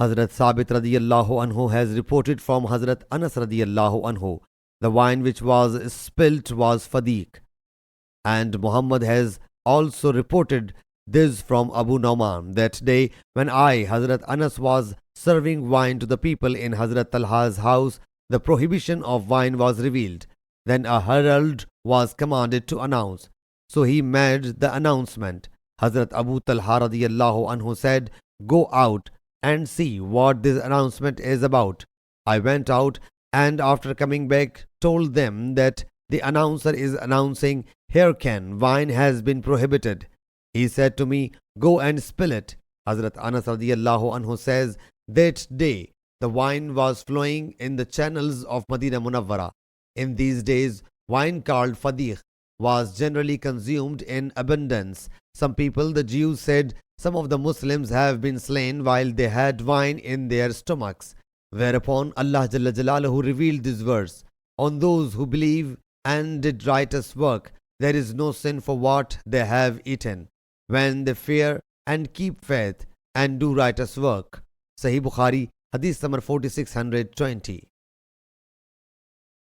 Hazrat Sabit radiyallahu anhu has reported from Hazrat Anas radiyallahu anhu, the wine which was spilt was fadiq. And Muhammad has also reported this from Abu Nauman, that day when I, Hazrat Anas, was serving wine to the people in Hazrat Talha's house, the prohibition of wine was revealed. Then a herald was commanded to announce. So he made the announcement. Hazrat Abu Talha radiyallahu anhu said, "Go out and see what this announcement is about." I went out and after coming back told them that the announcer is announcing, "Hearken, wine has been prohibited." He said to me, "Go and spill it." Hazrat Anas radiyallahu anhu says, that day the wine was flowing in the channels of Madinah Munawwara. In these days, wine called fadiq was generally consumed in abundance. Some people, the Jews, said some of the Muslims have been slain while they had wine in their stomachs. Whereupon Allah Jalla Jalaluhu revealed this verse: "On those who believe and did righteous work, there is no sin for what they have eaten, when they fear and keep faith and do righteous work." Sahih Bukhari, Hadith number 4620.